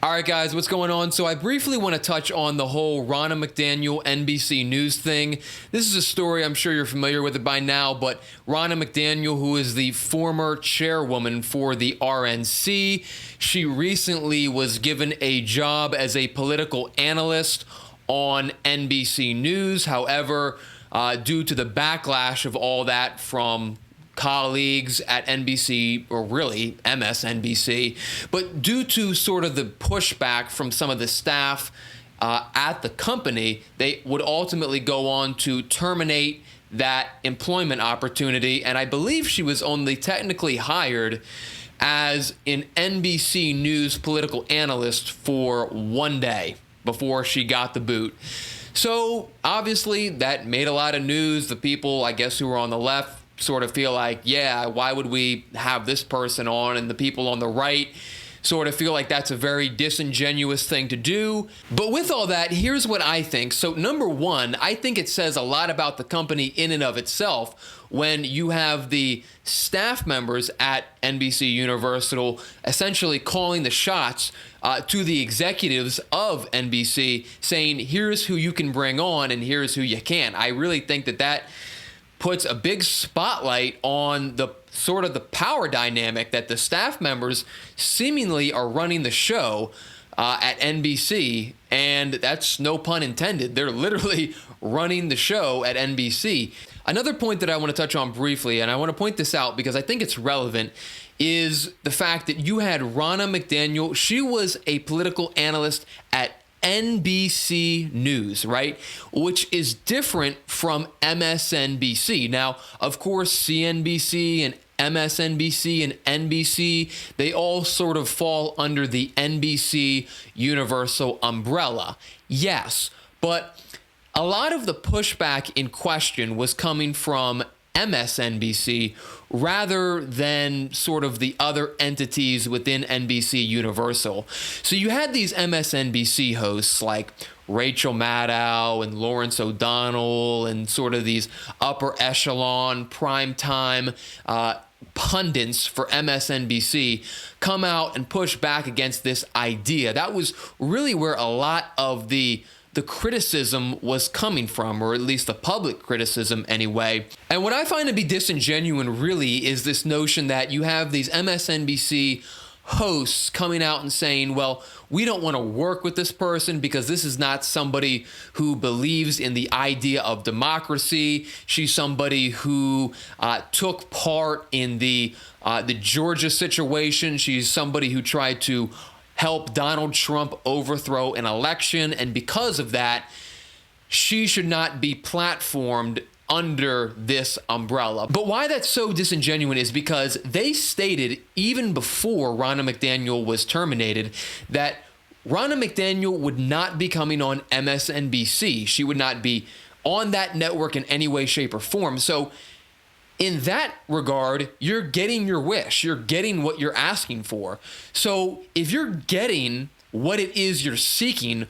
All right, guys, what's going on? So I briefly want to touch on the whole Ronna McDaniel NBC News thing. This is a story, I'm sure you're familiar with it by now, but Ronna McDaniel, who is the former chairwoman for the RNC, she recently was given a job as a political analyst on NBC News. However, due to the backlash of all that from colleagues at NBC, or really MSNBC, but due to sort of the pushback from some of the staff at the company, they would ultimately go on to terminate that employment opportunity. And I believe she was only technically hired as an NBC News political analyst for one day before she got the boot. So obviously that made a lot of news. The people, I guess, who were on the left sort of feel like, yeah, why would we have this person on? And the people on the right sort of feel like that's a very disingenuous thing to do. But with all that, here's what I think. So number one, I think it says a lot about the company in and of itself when you have the staff members at NBC Universal essentially calling the shots to the executives of NBC, saying, here's who you can bring on and here's who you can't. I really think that puts a big spotlight on the sort of the power dynamic that the staff members seemingly are running the show at NBC, and that's no pun intended. They're literally running the show at NBC. Another point that I want to touch on briefly, and I want to point this out because I think it's relevant, is the fact that you had Ronna McDaniel. She was a political analyst at NBC News, right? Which is different from MSNBC. Now, of course, CNBC and MSNBC and NBC, they all sort of fall under the NBC Universal umbrella. Yes, but a lot of the pushback in question was coming from MSNBC rather than sort of the other entities within NBC Universal. So you had these MSNBC hosts like Rachel Maddow and Lawrence O'Donnell and sort of these upper echelon primetime pundits for MSNBC come out and push back against this idea. That was really where a lot of the criticism was coming from, or at least the public criticism anyway. And what I find to be disingenuous really is this notion that you have these MSNBC hosts coming out and saying, well, we don't want to work with this person because this is not somebody who believes in the idea of democracy. She's somebody who took part in the Georgia situation. She's somebody who tried to help Donald Trump overthrow an election, and because of that, she should not be platformed under this umbrella. But why that's so disingenuous is because they stated even before Ronna McDaniel was terminated that Ronna McDaniel would not be coming on MSNBC. She would not be on that network in any way, shape, or form. So in that regard, you're getting your wish. You're getting what you're asking for. So if you're getting what it is you're seeking,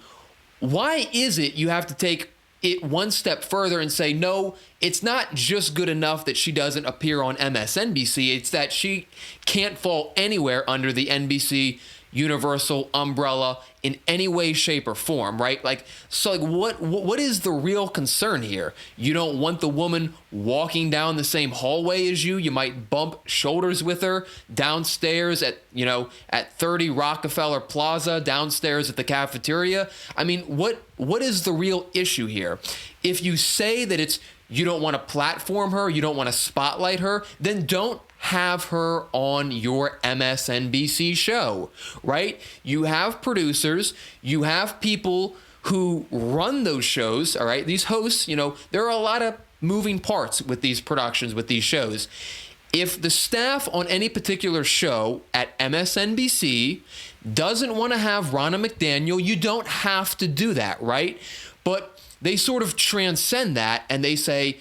why is it you have to take it one step further and say, no, it's not just good enough that she doesn't appear on MSNBC. It's that she can't fall anywhere under the NBC Universal umbrella in any way, shape, or form, right? Like, so like what is the real concern here? You don't want the woman walking down the same hallway as you. You might bump shoulders with her downstairs at 30 Rockefeller Plaza, downstairs at the cafeteria. I mean, what is the real issue here? If you say that you don't want to platform her, you don't want to spotlight her, then don't have her on your MSNBC show, right? You have producers, you have people who run those shows, all right? These hosts, there are a lot of moving parts with these productions, with these shows. If the staff on any particular show at MSNBC doesn't want to have Ronna McDaniel, you don't have to do that, right? But they sort of transcend that and they say,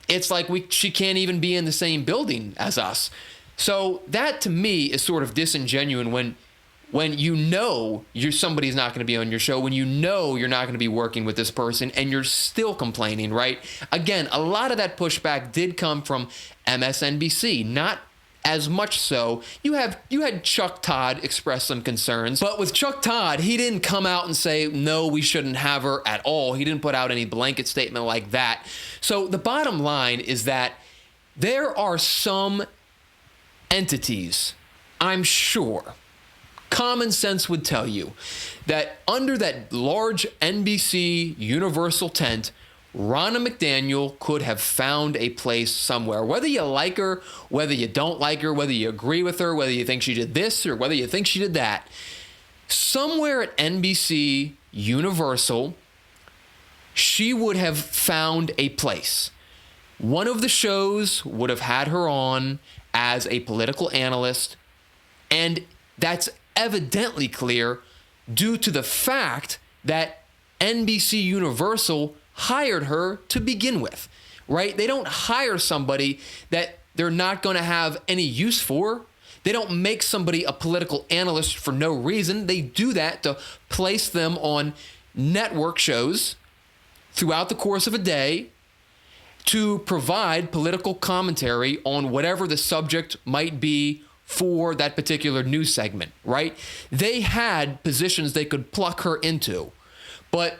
it's like she can't even be in the same building as us. So that to me is sort of disingenuous when somebody's not going to be on your show, when you're not going to be working with this person and you're still complaining, right? Again, a lot of that pushback did come from MSNBC, not as much so. You had Chuck Todd express some concerns, but with Chuck Todd, he didn't come out and say, no, we shouldn't have her at all. He didn't put out any blanket statement like that. So the bottom line is that there are some entities, I'm sure, common sense would tell you, that under that large NBC Universal tent, Ronna McDaniel could have found a place somewhere. Whether you like her, whether you don't like her, whether you agree with her, whether you think she did this or whether you think she did that, somewhere at NBC Universal, she would have found a place. One of the shows would have had her on as a political analyst, and that's evidently clear due to the fact that NBC Universal hired her to begin with, right? They don't hire somebody that they're not going to have any use for. They don't make somebody a political analyst for no reason. They do that to place them on network shows throughout the course of a day to provide political commentary on whatever the subject might be for that particular news segment, right? They had positions they could pluck her into, but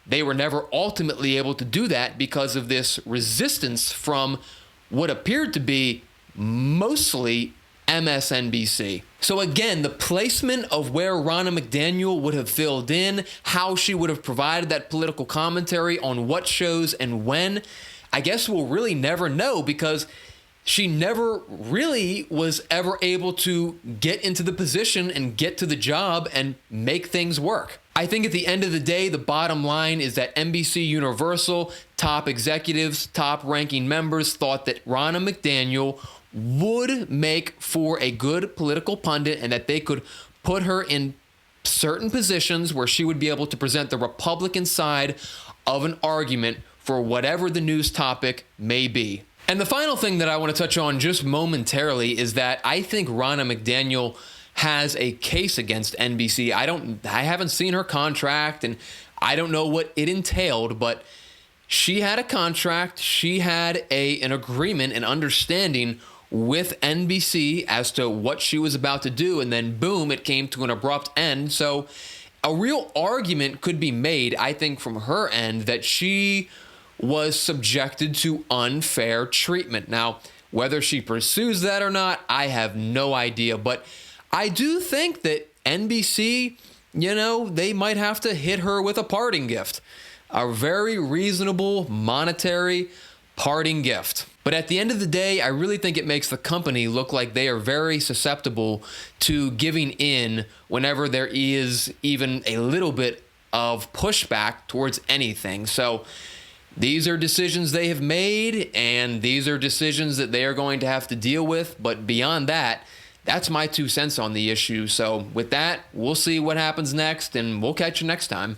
they were never ultimately able to do that because of this resistance from what appeared to be mostly MSNBC. So again, the placement of where Ronna McDaniel would have filled in, how she would have provided that political commentary on what shows and when, I guess we'll really never know because she never really was ever able to get into the position and get to the job and make things work. I think at the end of the day, the bottom line is that NBC Universal top executives, top ranking members thought that Ronna McDaniel would make for a good political pundit and that they could put her in certain positions where she would be able to present the Republican side of an argument for whatever the news topic may be. And the final thing that I want to touch on just momentarily is that I think Ronna McDaniel has a case against NBC. I haven't seen her contract and I don't know what it entailed, but she had a contract, she had an agreement, an understanding with NBC as to what she was about to do, and then boom, it came to an abrupt end. So a real argument could be made, I think, from her end that she was subjected to unfair treatment. Now, whether she pursues that or not, I have no idea. But I do think that NBC, they might have to hit her with a parting gift, a very reasonable monetary parting gift. But at the end of the day, I really think it makes the company look like they are very susceptible to giving in whenever there is even a little bit of pushback towards anything. So these are decisions they have made, and these are decisions that they are going to have to deal with. But beyond that, that's my 2 cents on the issue. So with that, we'll see what happens next, and we'll catch you next time.